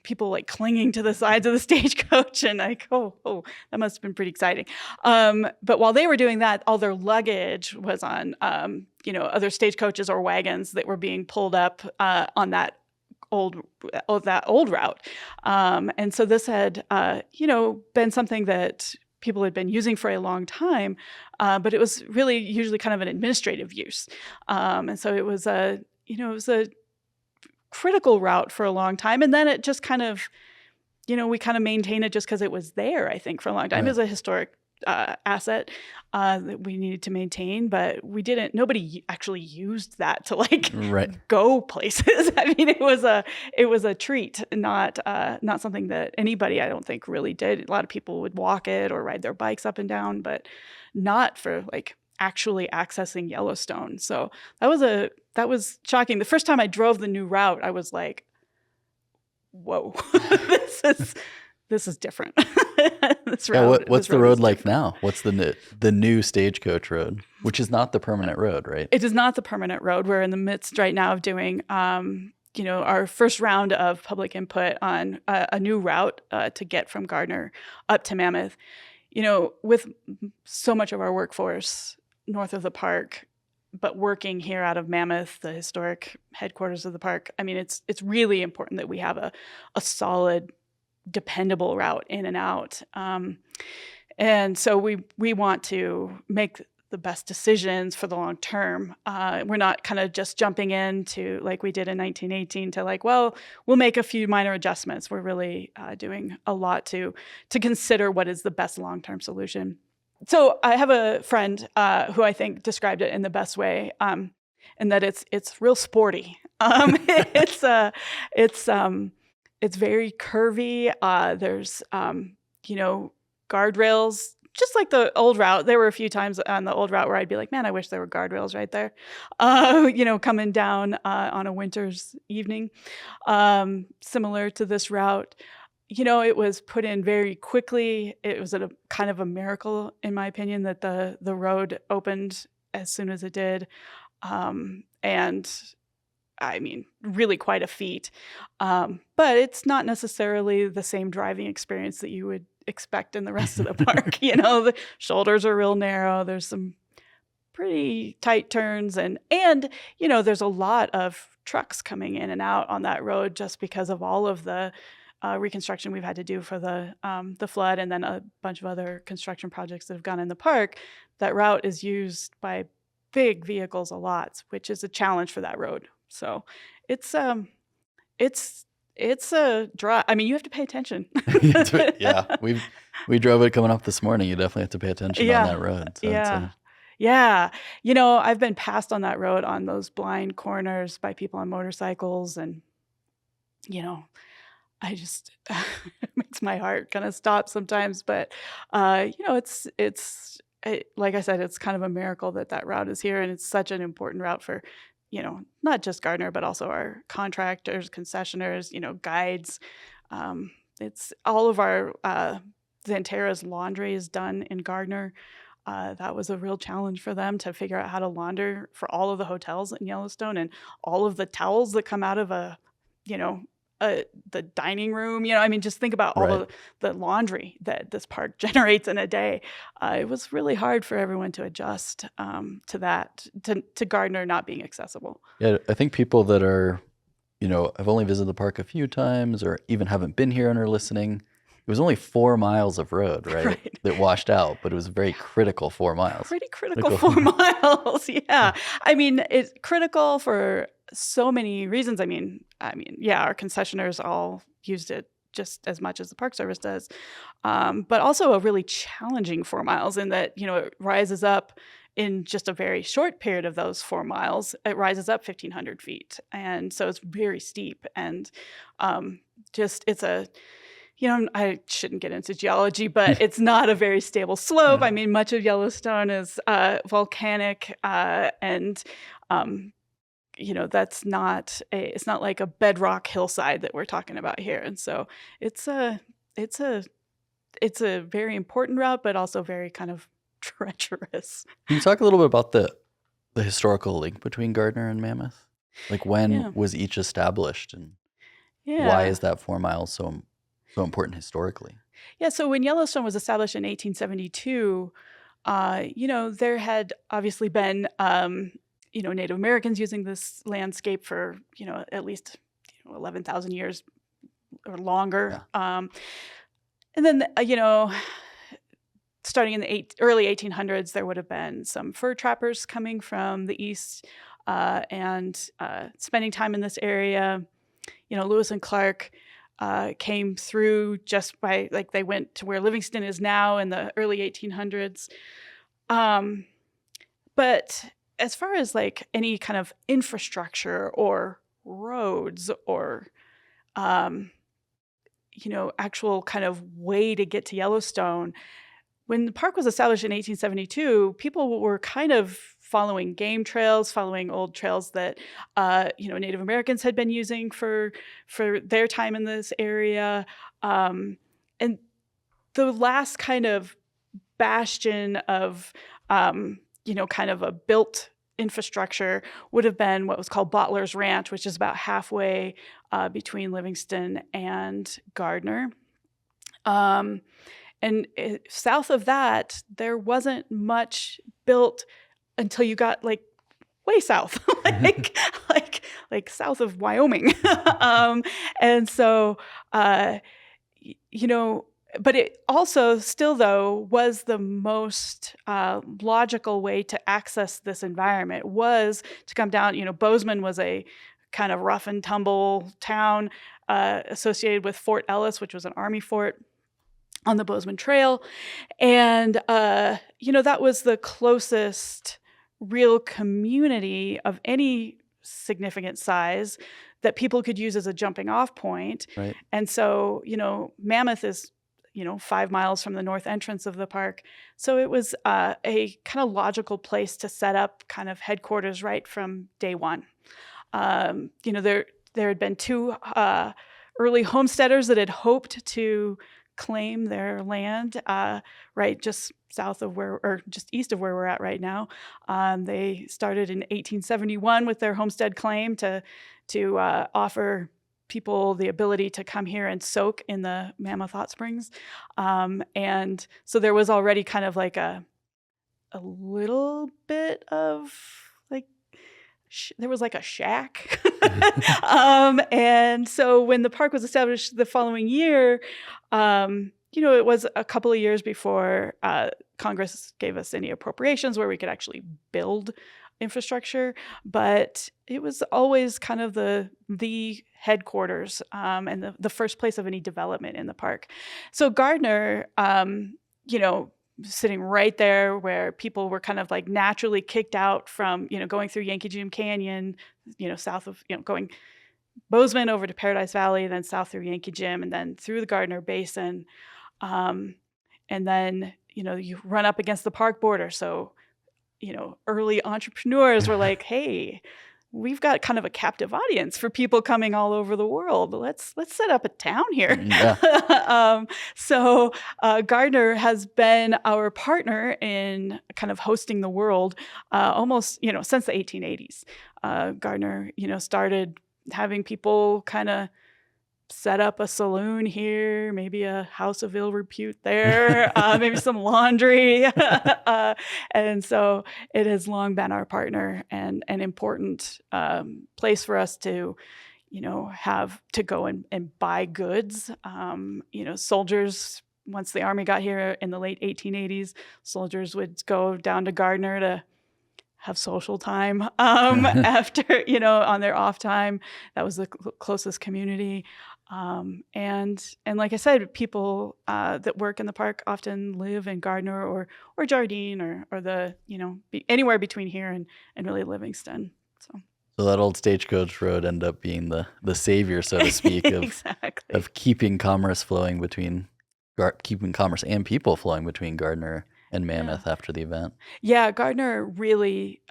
People like clinging to the sides of the stagecoach and like, oh, that must have been pretty exciting. But while they were doing that, all their luggage was on, other stagecoaches or wagons that were being pulled up on that old route. And so this had, been something that people had been using for a long time, but it was really usually kind of an administrative use. And so it was a critical route for a long time. And then it just kind of, we kind of maintained it just because it was there, I think, for a long time. It was a historic asset that we needed to maintain, but nobody actually used that to go places. It was a treat, not something that anybody, I don't think, really did. A lot of people would walk it or ride their bikes up and down, but not for actually accessing Yellowstone. So that was shocking. The first time I drove the new route, I was like, whoa, this is different. This road, what's the road like now? What's the new stagecoach road, which is not the permanent road, right? It is not the permanent road. We're in the midst right now of doing, our first round of public input on a new route to get from Gardiner up to Mammoth. With so much of our workforce north of the park, but working here out of Mammoth, the historic headquarters of the park, it's really important that we have a solid, dependable route in and out. And so we want to make the best decisions for the long term. We're not kind of just jumping into like we did in 1918 to we'll make a few minor adjustments. We're really doing a lot to consider what is the best long-term solution. So I have a friend who I think described it in the best way, and that it's real sporty. It's very curvy. There's guardrails, just like the old route. There were a few times on the old route where I'd be like, man, I wish there were guardrails right there. Coming down on a winter's evening, similar to this route. It was put in very quickly. It was a kind of a miracle, in my opinion, that the road opened as soon as it did. And really quite a feat. But it's not necessarily the same driving experience that you would expect in the rest of the park. The shoulders are real narrow. There's some pretty tight turns, and there's a lot of trucks coming in and out on that road just because of all of the reconstruction we've had to do for the flood, and then a bunch of other construction projects that have gone in the park. That route is used by big vehicles a lot, which is a challenge for that road. So it's it's a drive. I mean, you have to pay attention. Yeah, we drove it coming up this morning. You definitely have to pay attention on Yeah, that road. So yeah, yeah. I've been passed on that road on those blind corners by people on motorcycles, and you know, I just it makes my heart kind of stop sometimes. But like I said, it's kind of a miracle that that route is here, and it's such an important route for not just Gardiner, but also our contractors, concessioners, guides. It's all of our Xanterra's laundry is done in Gardiner. That was a real challenge for them to figure out how to launder for all of the hotels in Yellowstone, and all of the towels that come out of you know, the dining room. I mean, just think about all right. the laundry that this park generates in a day. It was really hard for everyone to adjust to that, to Gardiner not being accessible. Yeah, I think people that are, have only visited the park a few times or even haven't been here and are listening, it was only 4 miles of road, right? Right. That washed out, but it was a very critical 4 miles. Pretty critical 4 miles. Yeah. I mean, it's critical for so many reasons. I mean, yeah, our concessioners all used it just as much as the Park Service does. But also a really challenging 4 miles in that, it rises up in just a very short period of those 4 miles. It rises up 1,500 feet. And so it's very steep, and it's I shouldn't get into geology, but it's not a very stable slope. Yeah. I mean, much of Yellowstone is volcanic, and it's not like a bedrock hillside that we're talking about here. And so it's a very important route, but also very kind of treacherous. Can you talk a little bit about the historical link between Gardiner and Mammoth? Like, when was each established, and why is that 4 miles so important historically? Yeah, so when Yellowstone was established in 1872, there had obviously been, Native Americans using this landscape for, at least 11,000 years or longer. Yeah. And then, starting in the early 1800s, there would have been some fur trappers coming from the east and spending time in this area. Lewis and Clark came through just by, they went to where Livingston is now in the early 1800s. But as far as any kind of infrastructure or roads or, actual kind of way to get to Yellowstone, when the park was established in 1872, people were kind of following game trails, following old trails that Native Americans had been using for their time in this area, and the last kind of bastion of kind of a built infrastructure would have been what was called Bottler's Ranch, which is about halfway between Livingston and Gardiner. And south of that, there wasn't much built until you got way south, like south of Wyoming. And so, but it also still, though, was the most logical way to access this environment was to come down. Bozeman was a kind of rough and tumble town associated with Fort Ellis, which was an Army fort on the Bozeman Trail. And, that was the closest real community of any significant size that people could use as a jumping off point. Right. And so, Mammoth is, 5 miles from the north entrance of the park. So it was a kind of logical place to set up kind of headquarters right from day one. There had been 2 early homesteaders that had hoped to claim their land right just south of just east of where we're at right now. They started in 1871 with their homestead claim to offer people the ability to come here and soak in the Mammoth Hot Springs. And so there was already kind of like a a little bit of like there was like a shack. And so when the park was established the following year, it was a couple of years before Congress gave us any appropriations where we could actually build infrastructure, but it was always kind of the headquarters and the first place of any development in the park. So Gardiner, sitting right there where people were kind of like naturally kicked out from, going through Yankee Jim Canyon, south of, going Bozeman over to Paradise Valley, then south through Yankee Jim, and then through the Gardiner Basin. And then, you run up against the park border. So, early entrepreneurs were like, hey, we've got kind of a captive audience for people coming all over the world. Let's set up a town here. Yeah. So Gardiner has been our partner in kind of hosting the world almost, since the 1880s. Gardiner, started having people kind of set up a saloon here, maybe a house of ill repute there, maybe some laundry. And so it has long been our partner and an important place for us to, have to go and buy goods. Soldiers, once the Army got here in the late 1880s, soldiers would go down to Gardiner to have social time after, on their off time. That was the closest community. And like I said, people that work in the park often live in Gardiner or Jardine or the, anywhere between here and really Livingston. So that old stagecoach road ended up being the savior, so to speak, of exactly. of keeping commerce flowing keeping commerce and people flowing between Gardiner and Mammoth after the event. Yeah, Gardiner really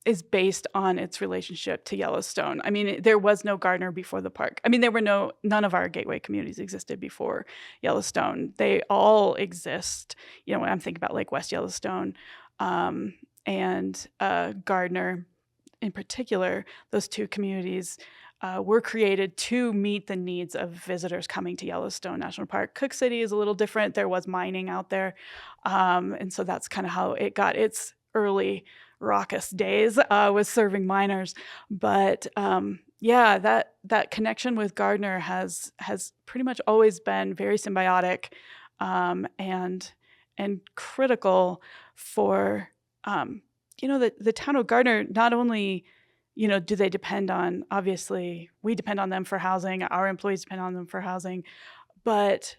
is based on its relationship to Yellowstone. I mean, there was no Gardiner before the park. I mean, none of our gateway communities existed before Yellowstone. They all exist. When I'm thinking about like West Yellowstone and Gardiner in particular, those two communities were created to meet the needs of visitors coming to Yellowstone National Park. Cook City is a little different. There was mining out there. And so that's kind of how it got its early raucous days, was serving miners. But that connection with Gardiner has pretty much always been very symbiotic and critical for the town of Gardiner. Not only do they depend on, obviously we depend on them for housing, our employees depend on them for housing, but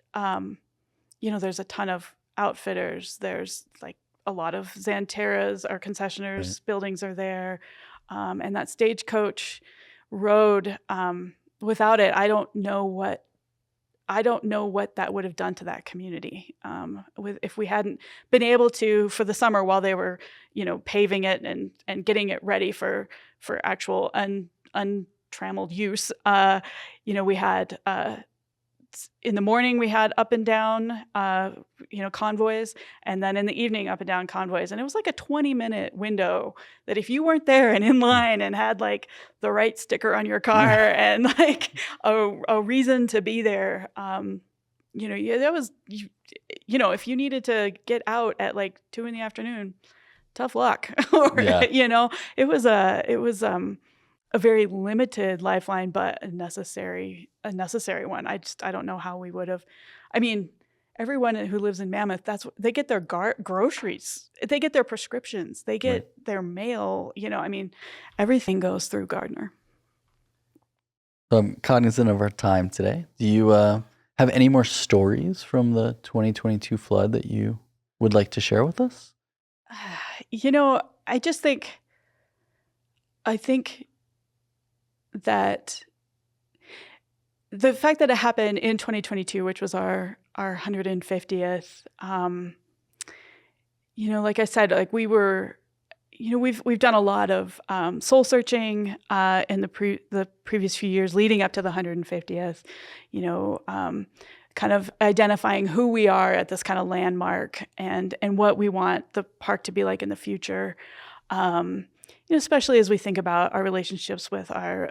there's a ton of outfitters. There's like a lot of Xanterras, our concessionaires, right. Buildings are there. And that stagecoach road, without it, I don't know what that would have done to that community. If we hadn't been able to, for the summer while they were, paving it and getting it ready for actual untrammeled use, we had, in the morning we had up and down, convoys, and then in the evening up and down convoys. And it was like a 20-minute window that if you weren't there and in line and had like the right sticker on your car and like a reason to be there, that was, if you needed to get out at like 2 p.m, tough luck. It was a very limited lifeline, but a necessary one. I don't know how we would have. I mean, everyone who lives in Mammoth, they get their groceries, they get their prescriptions, they get their mail. Everything goes through Gardiner. So I'm cognizant of our time today. Do you have any more stories from the 2022 flood that you would like to share with us? I think that the fact that it happened in 2022, which was our 150th, like I said, like we were, we've done a lot of soul searching in the previous few years leading up to the 150th, kind of identifying who we are at this kind of landmark and what we want the park to be like in the future. especially as we think about our relationships with our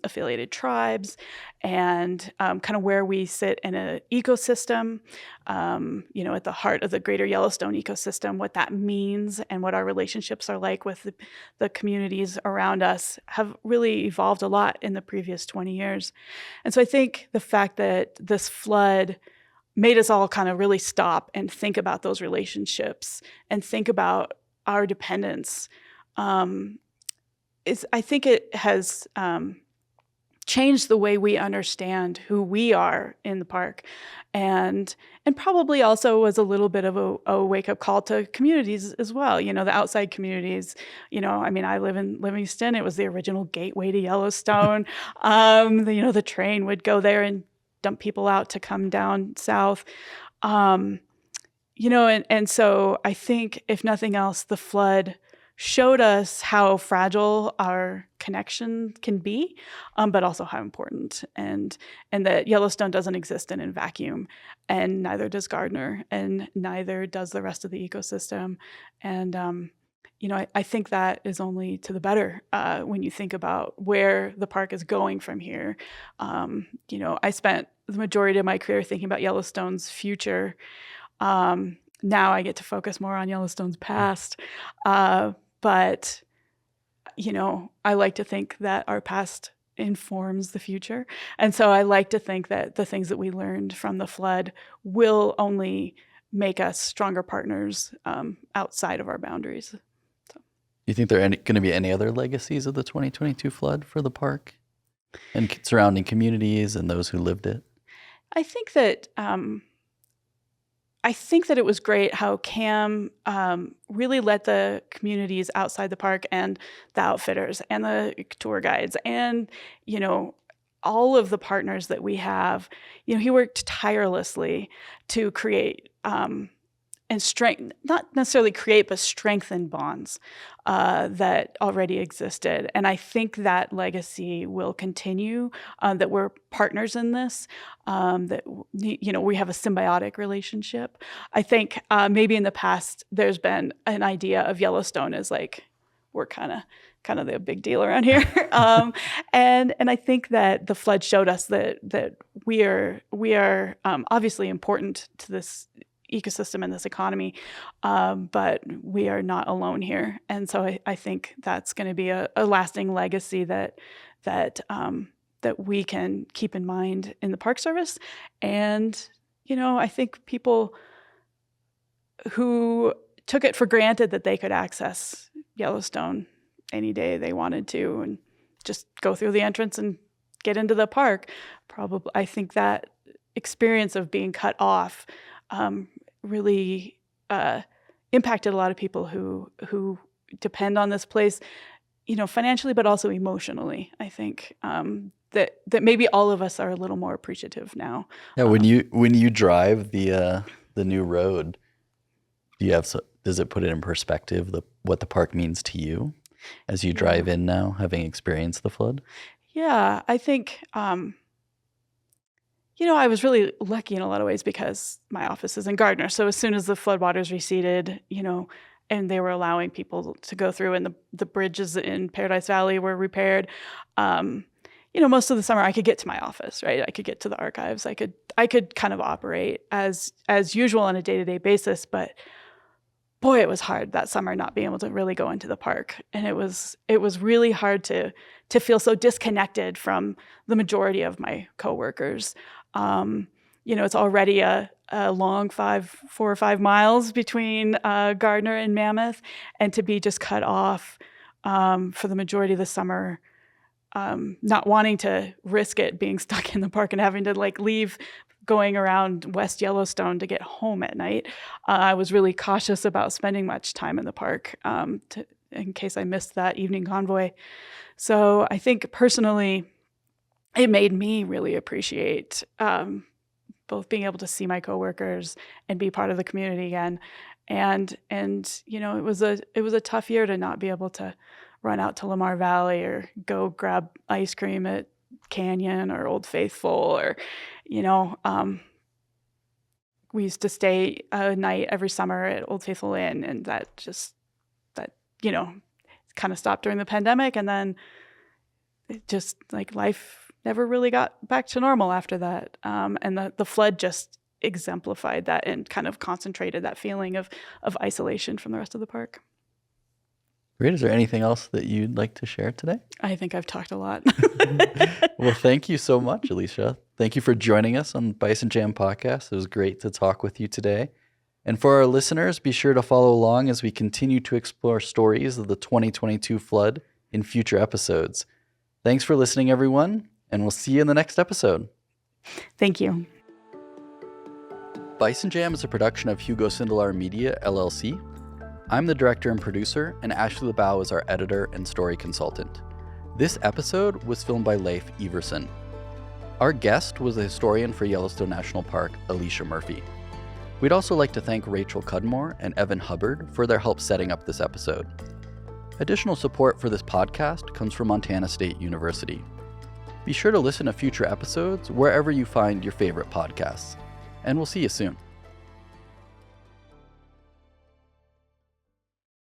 affiliated tribes and kind of where we sit in an ecosystem, at the heart of the greater Yellowstone ecosystem, what that means and what our relationships are like with the communities around us have really evolved a lot in the previous 20 years. And so I think the fact that this flood made us all kind of really stop and think about those relationships and think about our dependence. I think it has changed the way we understand who we are in the park, and probably also was a little bit of a wake-up call to communities as well. The outside communities. I live in Livingston. It was the original gateway to Yellowstone. The train would go there and dump people out to come down south. And so I think, if nothing else, the flood showed us how fragile our connection can be, but also how important, and that Yellowstone doesn't exist in a vacuum, and neither does Gardiner, and neither does the rest of the ecosystem. And I think that is only to the better when you think about where the park is going from here. I spent the majority of my career thinking about Yellowstone's future. Now I get to focus more on Yellowstone's past. But, I like to think that our past informs the future. And so I like to think that the things that we learned from the flood will only make us stronger partners outside of our boundaries. Do you think there are going to be any other legacies of the 2022 flood for the park and surrounding communities and those who lived it? I think that it was great how CAM really let the communities outside the park and the outfitters and the tour guides and, all of the partners that we have, he worked tirelessly to create and strengthen, not necessarily create, but strengthen bonds that already existed. And I think that legacy will continue, that we're partners in this, that, we have a symbiotic relationship. I think maybe in the past, there's been an idea of Yellowstone as like, we're kind of the big deal around here. And I think that the flood showed us that we are obviously important to this ecosystem and this economy, but we are not alone here. And so I think that's going to be a lasting legacy that we can keep in mind in the Park Service. And, I think people who took it for granted that they could access Yellowstone any day they wanted to and just go through the entrance and get into the park, I think that experience of being cut off really impacted a lot of people who depend on this place, financially, but also emotionally. I think that maybe all of us are a little more appreciative now. Yeah, when you drive the new road, does it put it in perspective what the park means to you as you drive in now, having experienced the flood? Yeah, I think. I was really lucky in a lot of ways because my office is in Gardiner. So as soon as the floodwaters receded, and they were allowing people to go through and the bridges in Paradise Valley were repaired, most of the summer I could get to my office, right? I could get to the archives. I could kind of operate as usual on a day-to-day basis, but boy, it was hard that summer not being able to really go into the park. And it was really hard to feel so disconnected from the majority of my coworkers. It's already a long 4 or 5 miles between Gardiner and Mammoth, and to be just cut off for the majority of the summer, not wanting to risk it being stuck in the park and having to leave going around West Yellowstone to get home at night. I was really cautious about spending much time in the park in case I missed that evening convoy. So I think personally, it made me really appreciate both being able to see my coworkers and be part of the community again. And it was a tough year to not be able to run out to Lamar Valley or go grab ice cream at Canyon or Old Faithful, or we used to stay a night every summer at Old Faithful Inn, and it's kind of stopped during the pandemic, and then it just like life never really got back to normal after that. And the flood just exemplified that and kind of concentrated that feeling of isolation from the rest of the park. Great. Is there anything else that you'd like to share today? I think I've talked a lot. Well, thank you so much, Alicia. Thank you for joining us on Bison Jam podcast. It was great to talk with you today. And for our listeners, be sure to follow along as we continue to explore stories of the 2022 flood in future episodes. Thanks for listening, everyone, and we'll see you in the next episode. Thank you. Bison Jam is a production of Hugo Sindelar Media, LLC. I'm the director and producer, and Ashley LeBow is our editor and story consultant. This episode was filmed by Leif Everson. Our guest was the historian for Yellowstone National Park, Alicia Murphy. We'd also like to thank Rachel Cudmore and Evan Hubbard for their help setting up this episode. Additional support for this podcast comes from Montana State University. Be sure to listen to future episodes wherever you find your favorite podcasts, and we'll see you soon.